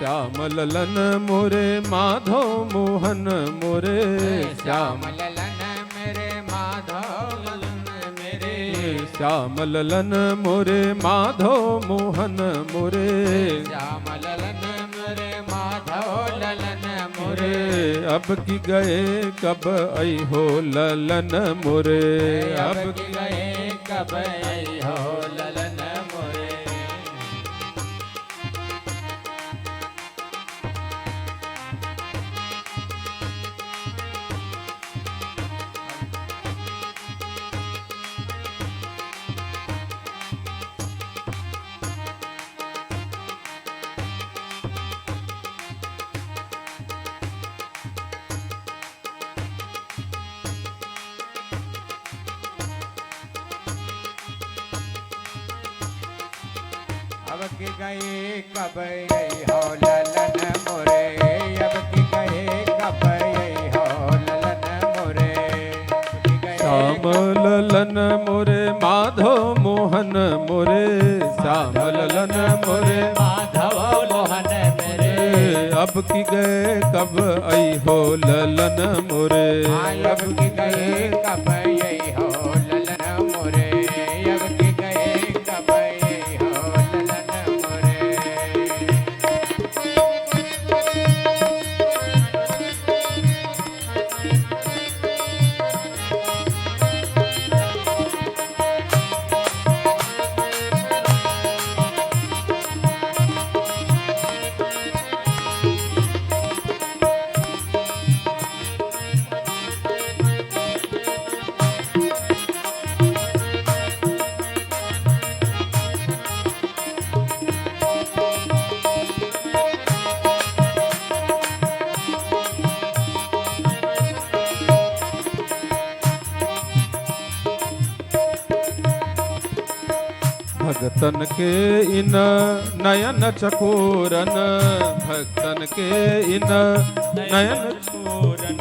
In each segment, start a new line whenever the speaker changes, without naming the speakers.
श्याम ललन मोरे माधव मोहन मोरे
श्याम ललन मेरे माधव ललन मेरे
श्याम ललन मोरे माधव मोहन मोरे
श्याम ललन मेरे माधव ललन मोरे
अब की गए कब आई हो ललन मोरे
अब की गए कब आई हो ललन मोरे अब की गए कब आई हो ललन मोरे अब की गए कब आई हो ललन मोरे
श्याम ललन मोरे माधव मोहन मोरे श्याम ललन मोरे
माधव मोहन मेरे
अब की गए कब आई हो ललन मोरे
अब की गए कब आई हो ललन मोरे अब की गए कब आई हो ललन मोरे
भक्तन के इन नयन चकोरन भक्तन के इन नयन चकोरन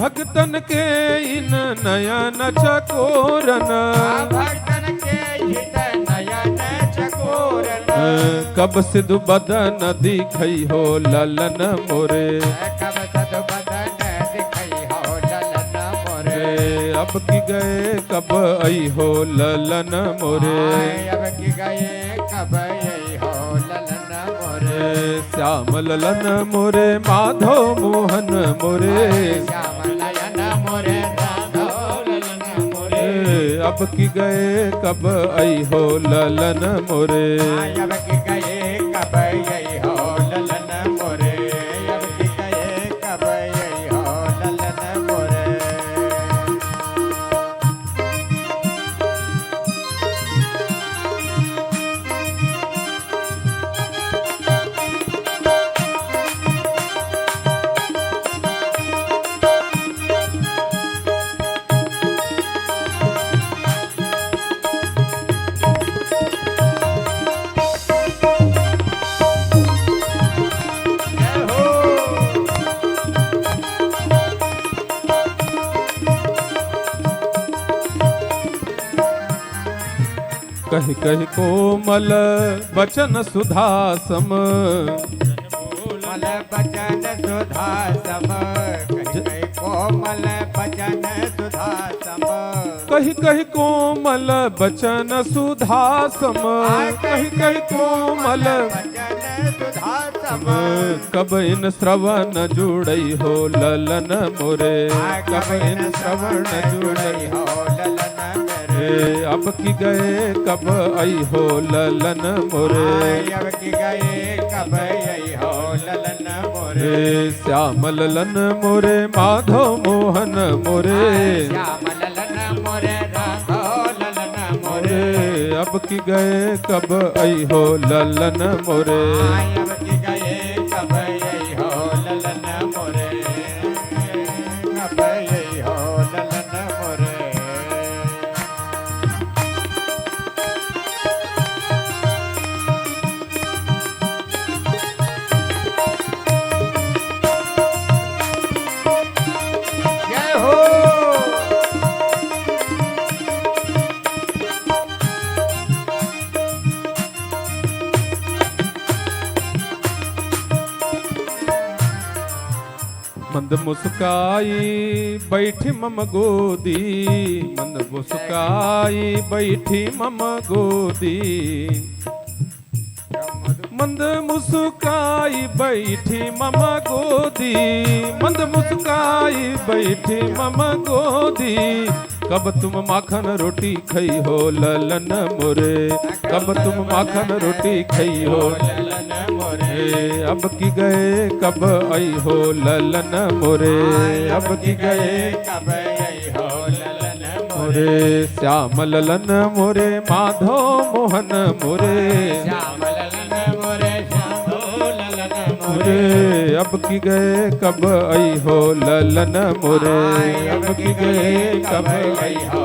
भक्तन के इन नयन चकोरन
भक्तन के हित नयन चकोरन
कब सिद्धु बदन दिखई हो ललन मोरे
कब सद बदन दिखई हो ललन मोरे
अब की गए कब आई हो ललन मोरे
अब की गए कब आई हो ललन मोरे
श्याम ललन मोरे माधव मोहन मोरे
श्याम नयन मोरे राधव ललन मोरे
अब की गए कब आई हो ललन मोरे
अब की गए कब आई हो ललन मोरे अब की गए कब आई हो ललन मोरे
कही कही कोमल बचन सुधासम
कोमल बचन सुधा सम कही कोमल बचन सुधा सम
कही कही कोमल बचन सुधासम कही कही कोमल
बचन सुधा सम
कब इन श्रवण जुड़ई हो ललन मोरे कब इन श्रवण जुड़ई
हो ललन मेरे
अब की गए कब आई हो ललन मोरे
अब की गए कब आई हो ललन मोरे
श्याम ललन मोरे माधव मोहन मोरे
श्याम ललन मोरे राघव ललन मोरे
अब की गए कब आई हो ललन मोरे
अब की गए कब आई हो ललन मोरे कब आई हो ललन मोरे जय हो
मंद मुस्काई बैठी मम गोदी, मंद मुस्काई बैठी मम गोदी, मंद मुस्काई बैठी मम गोदी, मंद मुस्काई बैठी मम गोदी। कब तुम माखन रोटी खई हो ललन मोरे, कब तुम माखन रोटी खई हो
ललन मोरे,
अब की गए कब आई हो ललन मोरे, अब की गए
कब आई हो ललन
मोरे। श्याम ललन मोरे माधो मोहन मोरे,
श्याम ललन मोरे, श्याम ललन मोरे,
मोरे अब की गए कब आई हो ललन मोरे, अब की गए कब आई
आई हो